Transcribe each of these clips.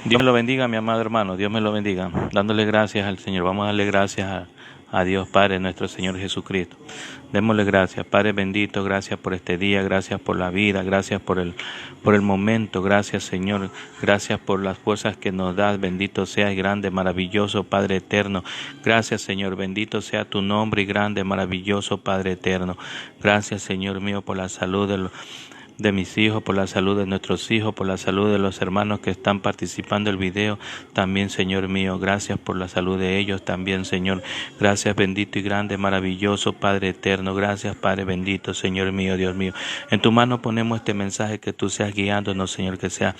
Dios me lo bendiga, mi amado hermano, Dios me lo bendiga. Dándole gracias al Señor. Vamos a darle gracias a Dios Padre, nuestro Señor Jesucristo. Démosle gracias, Padre bendito, gracias por este día, gracias por la vida, gracias por el momento, gracias Señor, gracias por las fuerzas que nos das, bendito seas, grande, maravilloso Padre eterno. Gracias Señor, bendito sea tu nombre y grande, maravilloso Padre eterno. Gracias Señor mío por la salud de mis hijos, por la salud de nuestros hijos, por la salud de los hermanos que están participando del video, también Señor mío, gracias por la salud de ellos también Señor, gracias bendito y grande, maravilloso Padre eterno, gracias Padre bendito Señor mío, Dios mío, en tu mano ponemos este mensaje, que tú seas guiándonos Señor, que sea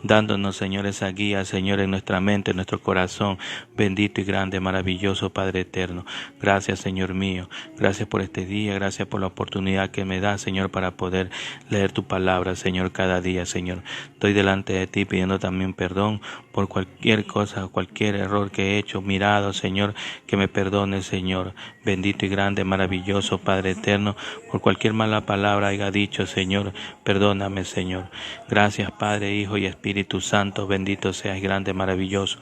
dándonos Señor esa guía Señor en nuestra mente, en nuestro corazón, bendito y grande, maravilloso Padre eterno, gracias Señor mío, gracias por este día, gracias por la oportunidad que me da Señor para poder leer tu palabra, Señor, cada día, Señor. Estoy delante de ti pidiendo también perdón por cualquier cosa, cualquier error que he hecho, mirado, Señor, que me perdone, Señor. Bendito y grande, maravilloso, Padre eterno, por cualquier mala palabra haya dicho, Señor, perdóname, Señor. Gracias, Padre, Hijo y Espíritu Santo, bendito seas, grande, maravilloso.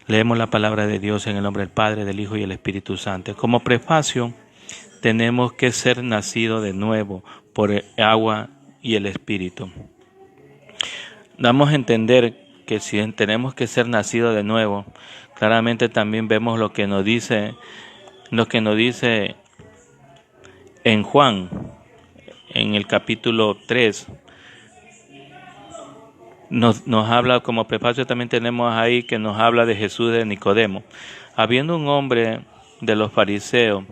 Leemos la palabra de Dios en el nombre del Padre, del Hijo y del Espíritu Santo. Como prefacio, tenemos que ser nacidos de nuevo por el agua y el Espíritu. Damos a entender que si tenemos que ser nacidos de nuevo, claramente también vemos lo que nos dice en Juan, en el capítulo 3. Nos habla, como prefacio también tenemos ahí que nos habla de Jesús de Nicodemo. Habiendo un hombre de los fariseos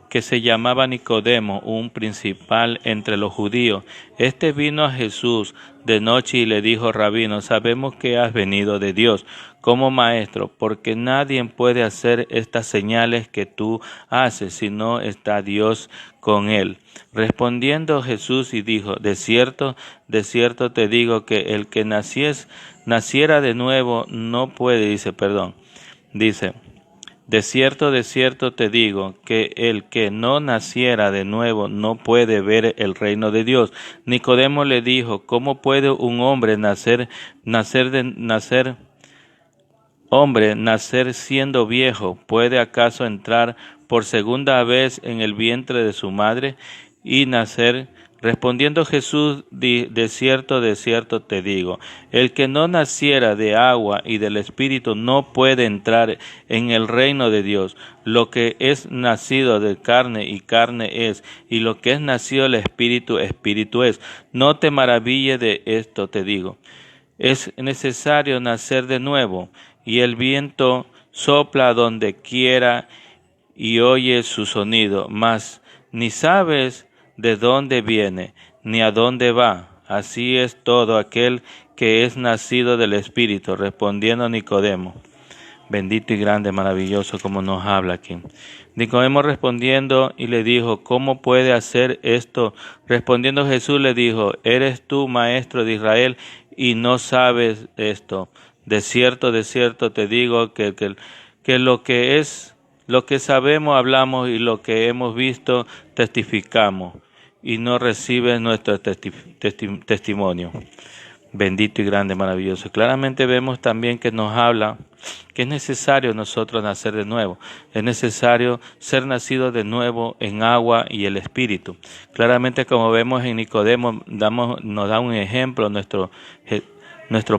que se llamaba Nicodemo, un principal entre los judíos. Este vino a Jesús de noche y le dijo: Rabino, sabemos que has venido de Dios como maestro, porque nadie puede hacer estas señales que tú haces si no está Dios con él. Respondiendo Jesús y dijo: de cierto te digo que el que naciera de nuevo no puede, dice, de cierto te digo que el que no naciera de nuevo no puede ver el reino de Dios. Nicodemo le dijo: ¿cómo puede un hombre nacer siendo viejo? ¿Puede acaso entrar por segunda vez en el vientre de su madre y nacer? Respondiendo Jesús, de cierto te digo, el que no naciera de agua y del Espíritu no puede entrar en el reino de Dios. Lo que es nacido de carne y carne es, y lo que es nacido del Espíritu, Espíritu es. No te maravilles de esto, te digo. Es necesario nacer de nuevo, y el viento sopla donde quiera y oyes su sonido, mas ni sabes de dónde viene, ni a dónde va. Así es todo aquel que es nacido del Espíritu. Respondiendo Nicodemo, bendito y grande, maravilloso, como nos habla aquí. Nicodemo respondiendo y le dijo: ¿cómo puede hacer esto? Respondiendo Jesús le dijo: ¿eres tú maestro de Israel y no sabes esto? De cierto te digo que lo que sabemos hablamos, y lo que hemos visto testificamos, y no recibes nuestro testimonio. Bendito y grande, maravilloso. Claramente vemos también que nos habla que es necesario nosotros nacer de nuevo. Es necesario ser nacidos de nuevo en agua y el Espíritu. Claramente, como vemos en Nicodemo, nos da un ejemplo, nuestro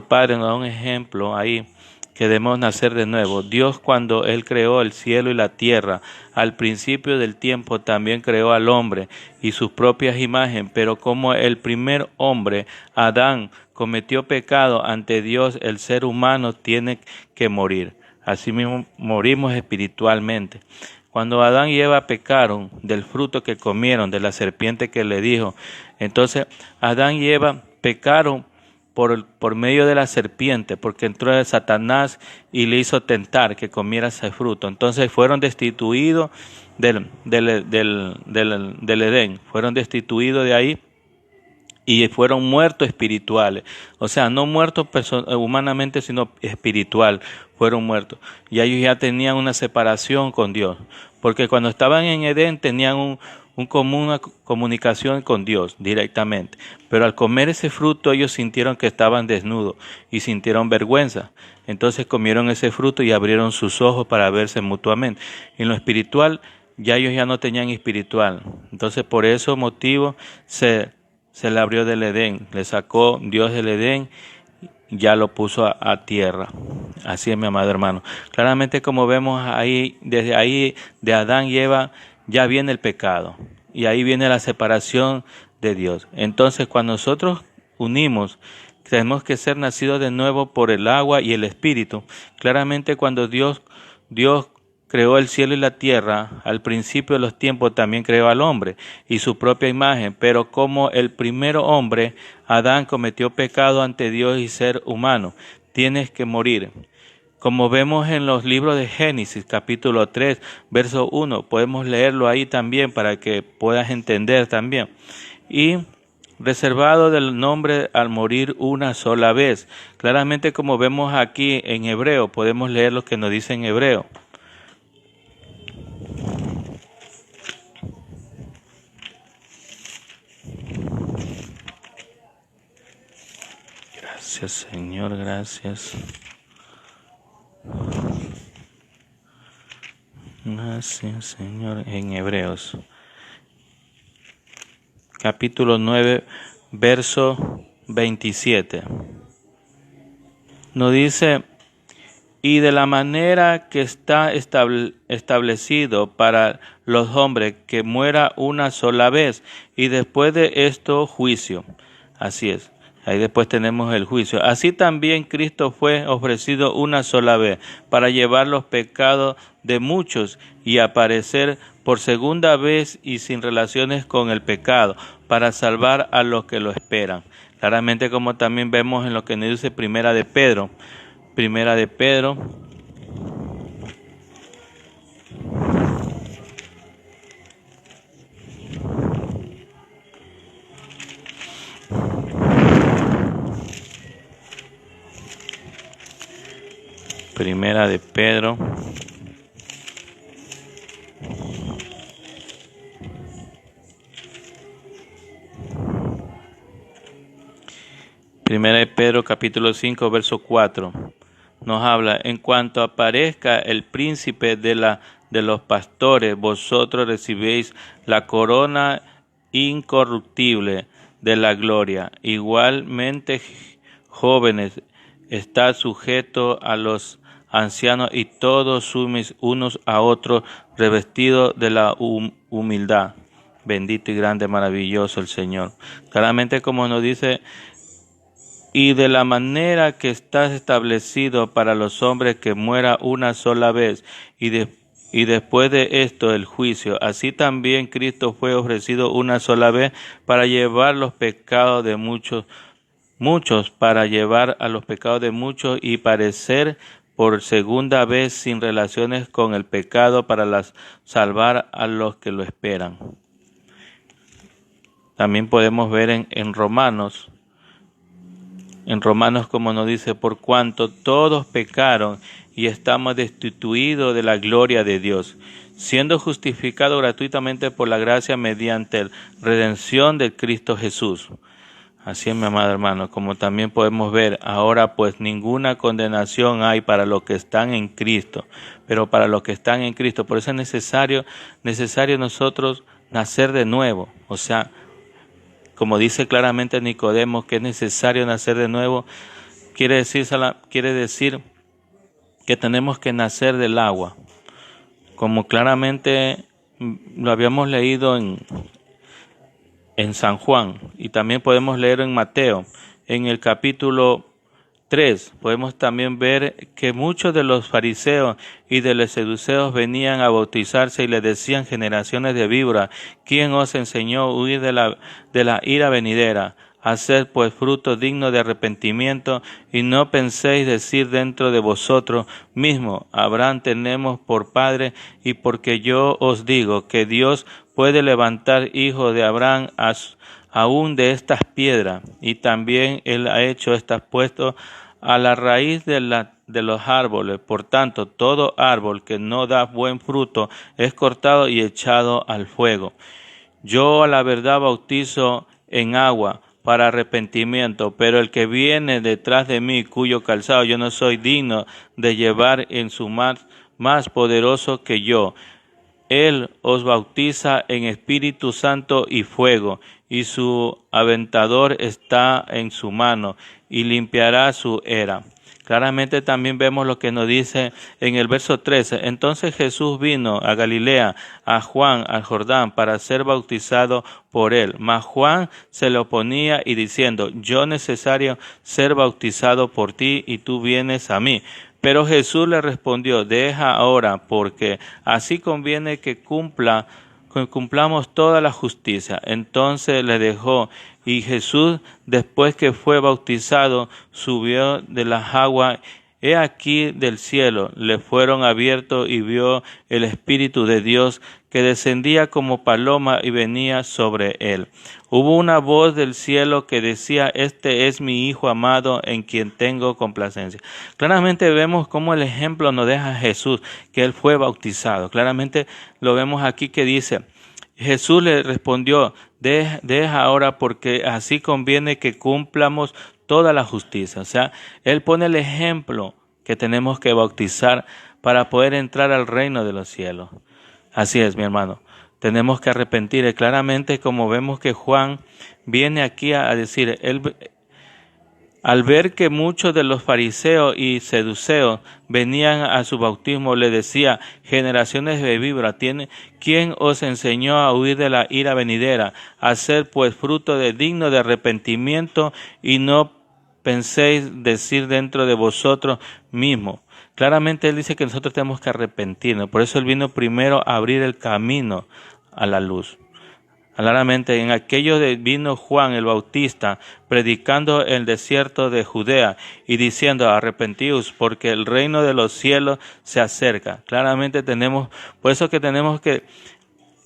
Padre nos da un ejemplo ahí, que debemos nacer de nuevo. Dios, cuando Él creó el cielo y la tierra, al principio del tiempo también creó al hombre y sus propias imágenes, pero como el primer hombre, Adán, cometió pecado ante Dios, el ser humano tiene que morir. Asimismo, morimos espiritualmente. Cuando Adán y Eva pecaron del fruto que comieron, de la serpiente que le dijo, entonces Adán y Eva pecaron por medio de la serpiente, porque entró Satanás y le hizo tentar que comiera ese fruto. Entonces fueron destituidos del Edén, fueron destituidos de ahí, y fueron muertos espirituales, o sea, no muertos humanamente, sino espiritual, fueron muertos. Y ellos ya tenían una separación con Dios, porque cuando estaban en Edén tenían una comunicación con Dios directamente, pero al comer ese fruto ellos sintieron que estaban desnudos y sintieron vergüenza. Entonces comieron ese fruto y abrieron sus ojos para verse mutuamente. En lo espiritual, ya ellos ya no tenían espiritual. Entonces por ese motivo se le abrió del Edén, le sacó Dios del Edén, ya lo puso a tierra. Así es, mi amado hermano. Claramente, como vemos ahí, desde ahí de Adán y Eva, ya viene el pecado. Y ahí viene la separación de Dios. Entonces, cuando nosotros unimos, tenemos que ser nacidos de nuevo por el agua y el Espíritu. Claramente, cuando Dios creó el cielo y la tierra, al principio de los tiempos también creó al hombre y su propia imagen, pero como el primer hombre, Adán, cometió pecado ante Dios y ser humano, tienes que morir. Como vemos en los libros de Génesis, capítulo 3, verso 1, podemos leerlo ahí también para que puedas entender también. Y reservado del nombre al morir una sola vez. Claramente, como vemos aquí en hebreo, podemos leer lo que nos dice en hebreo. Gracias, Señor, gracias. Gracias, Señor, en Hebreos. Capítulo 9, verso 27. Nos dice, y de la manera que está establecido para los hombres que muera una sola vez, y después de esto juicio. Así es. Ahí después tenemos el juicio. Así también Cristo fue ofrecido una sola vez para llevar los pecados de muchos y aparecer por segunda vez y sin relaciones con el pecado, para salvar a los que lo esperan. Claramente, como también vemos en lo que nos dice Primera de Pedro. Primera de Pedro. Primera de Pedro. Primera de Pedro, capítulo 5, verso 4. Nos habla, en cuanto aparezca el príncipe de los pastores, vosotros recibéis la corona incorruptible de la gloria. Igualmente, jóvenes, estad sujetos a los ancianos y todos sumis unos a otros, revestidos de la humildad. Bendito y grande, maravilloso el Señor. Claramente, como nos dice, y de la manera que está establecido para los hombres que muera una sola vez y después de esto el juicio. Así también Cristo fue ofrecido una sola vez para llevar los pecados de muchos, para llevar a los pecados de muchos y parecer por segunda vez sin relaciones con el pecado para salvar a los que lo esperan. También podemos ver en Romanos. En Romanos, como nos dice, por cuanto todos pecaron y estamos destituidos de la gloria de Dios, siendo justificados gratuitamente por la gracia mediante la redención de Cristo Jesús. Así es, mi amado hermano, como también podemos ver, ahora pues ninguna condenación hay para los que están en Cristo, pero para los que están en Cristo, por eso es necesario nosotros nacer de nuevo, o sea, como dice claramente Nicodemo, que es necesario nacer de nuevo, quiere decir que tenemos que nacer del agua. Como claramente lo habíamos leído en San Juan y también podemos leer en Mateo, en el capítulo 3, podemos también ver que muchos de los fariseos y de los saduceos venían a bautizarse y le decían, generaciones de víboras, ¿quién os enseñó a huir de la ira venidera? Haced pues fruto digno de arrepentimiento y no penséis decir dentro de vosotros mismos, Abraham tenemos por padre, y porque yo os digo que Dios puede levantar hijos de Abraham aún de estas piedras. Y también él ha hecho estas puesto a la raíz de los árboles. Por tanto, todo árbol que no da buen fruto es cortado y echado al fuego. Yo a la verdad bautizo en agua para arrepentimiento, pero el que viene detrás de mí, cuyo calzado yo no soy digno de llevar en su mano, más poderoso que yo. Él os bautiza en Espíritu Santo y fuego, y su aventador está en su mano, y limpiará su era. Claramente también vemos lo que nos dice en el verso 13. Entonces Jesús vino a Galilea, a Juan, al Jordán, para ser bautizado por él. Mas Juan se le oponía y diciendo, yo necesario ser bautizado por ti, y tú vienes a mí. Pero Jesús le respondió, deja ahora, porque así conviene que cumplamos toda la justicia. Entonces le dejó, y Jesús, después que fue bautizado, subió de las aguas. He aquí del cielo le fueron abiertos y vio el Espíritu de Dios que descendía como paloma y venía sobre él. Hubo una voz del cielo que decía, este es mi Hijo amado en quien tengo complacencia. Claramente vemos cómo el ejemplo nos deja Jesús, que él fue bautizado. Claramente lo vemos aquí que dice, Jesús le respondió, deja ahora porque así conviene que cumplamos toda la justicia. O sea, él pone el ejemplo que tenemos que bautizar para poder entrar al reino de los cielos. Así es, mi hermano. Tenemos que arrepentir. Claramente, como vemos que Juan viene aquí a decir, él, al ver que muchos de los fariseos y seduceos venían a su bautismo, le decía, generaciones de víboras, ¿quién os enseñó a huir de la ira venidera? Hacer pues fruto digno de arrepentimiento y no penséis decir dentro de vosotros mismos. Claramente él dice que nosotros tenemos que arrepentirnos. Por eso él vino primero a abrir el camino a la luz. Claramente en aquello vino Juan el Bautista predicando en el desierto de Judea y diciendo arrepentíos porque el reino de los cielos se acerca. Claramente por eso que tenemos que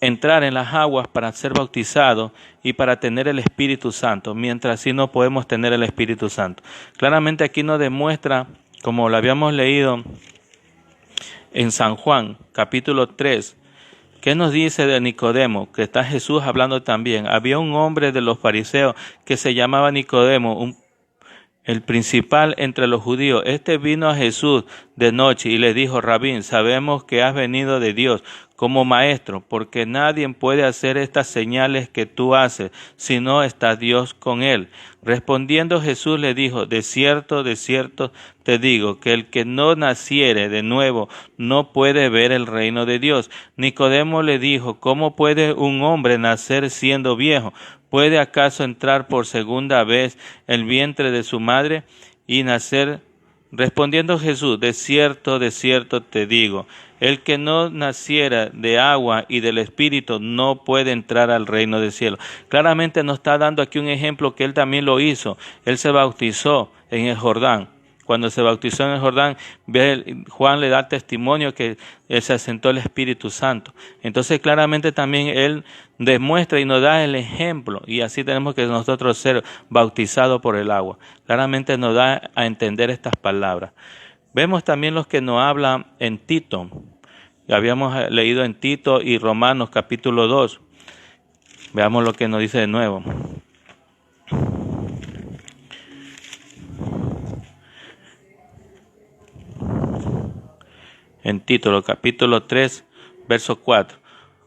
entrar en las aguas para ser bautizados y para tener el Espíritu Santo, mientras así no podemos tener el Espíritu Santo. Claramente aquí nos demuestra, como lo habíamos leído en San Juan, capítulo 3, ¿qué nos dice de Nicodemo? Que está Jesús hablando también. Había un hombre de los fariseos que se llamaba Nicodemo, el principal entre los judíos. Este vino a Jesús de noche y le dijo, Rabí, sabemos que has venido de Dios como maestro, porque nadie puede hacer estas señales que tú haces, si no está Dios con él. Respondiendo Jesús le dijo, de cierto te digo, que el que no naciere de nuevo no puede ver el reino de Dios. Nicodemo le dijo, ¿cómo puede un hombre nacer siendo viejo? ¿Puede acaso entrar por segunda vez el vientre de su madre y nacer? Respondiendo Jesús, de cierto te digo, el que no naciera de agua y del Espíritu no puede entrar al reino del cielo. Claramente nos está dando aquí un ejemplo que él también lo hizo. Él se bautizó en el Jordán. Cuando se bautizó en el Jordán, Juan le da testimonio que se asentó el Espíritu Santo. Entonces claramente también él demuestra y nos da el ejemplo, y así tenemos que nosotros ser bautizados por el agua. Claramente nos da a entender estas palabras. Vemos también los que nos hablan en Tito. Habíamos leído en Tito y Romanos capítulo 2. Veamos lo que nos dice de nuevo. En Tito, capítulo 3, verso 4.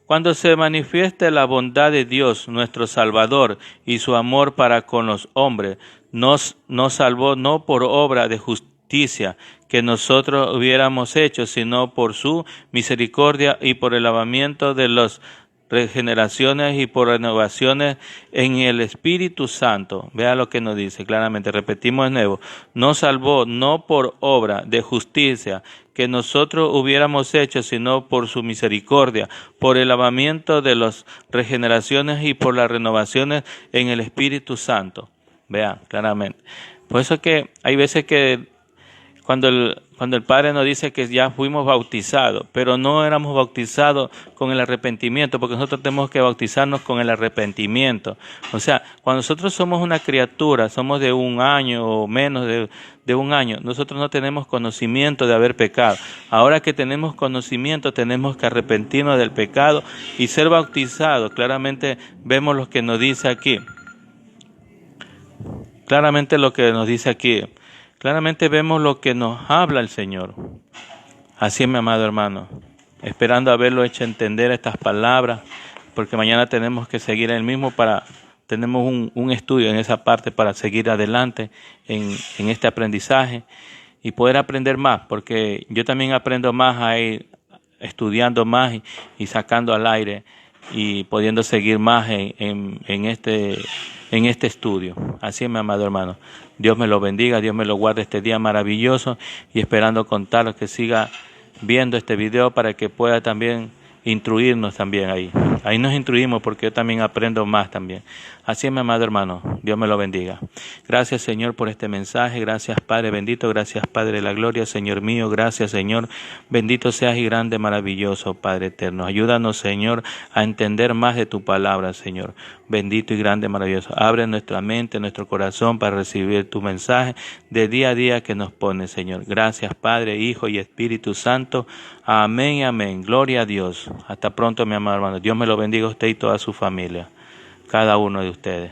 Cuando se manifieste la bondad de Dios, nuestro Salvador, y su amor para con los hombres, nos salvó no por obra de justicia que nosotros hubiéramos hecho, sino por su misericordia y por el lavamiento de las regeneraciones y por renovaciones en el Espíritu Santo. Vea lo que nos dice claramente, repetimos de nuevo, nos salvó no por obra de justicia que nosotros hubiéramos hecho, sino por su misericordia, por el lavamiento de las regeneraciones y por las renovaciones en el Espíritu Santo. Vean claramente. Por eso que hay veces que cuando el Padre nos dice que ya fuimos bautizados, pero no éramos bautizados con el arrepentimiento, porque nosotros tenemos que bautizarnos con el arrepentimiento. O sea, cuando nosotros somos una criatura, somos de 1 año o menos de 1 año, nosotros no tenemos conocimiento de haber pecado. Ahora que tenemos conocimiento, tenemos que arrepentirnos del pecado y ser bautizados. Claramente vemos lo que nos dice aquí. Claramente lo que nos dice aquí. Claramente vemos lo que nos habla el Señor. Así es, mi amado hermano, esperando haberlo hecho entender estas palabras, porque mañana tenemos que seguir el mismo tenemos un estudio en esa parte para seguir adelante en este aprendizaje y poder aprender más, porque yo también aprendo más a ir estudiando más y sacando al aire y pudiendo seguir más en este estudio. Así es, mi amado hermano. Dios me lo bendiga, Dios me lo guarde este día maravilloso y esperando contarlo que siga viendo este video para que pueda también instruirnos también ahí. Ahí nos instruimos porque yo también aprendo más también. Así es, mi amado hermano. Dios me lo bendiga. Gracias, Señor, por este mensaje. Gracias, Padre bendito. Gracias, Padre de la gloria, Señor mío. Gracias, Señor. Bendito seas y grande, maravilloso, Padre eterno. Ayúdanos, Señor, a entender más de tu palabra, Señor. Bendito y grande, maravilloso. Abre nuestra mente, nuestro corazón para recibir tu mensaje de día a día que nos pone, Señor. Gracias, Padre, Hijo y Espíritu Santo. Amén y amén. Gloria a Dios. Hasta pronto, mi amado hermano. Dios me lo bendiga a usted y toda su familia. Cada uno de ustedes.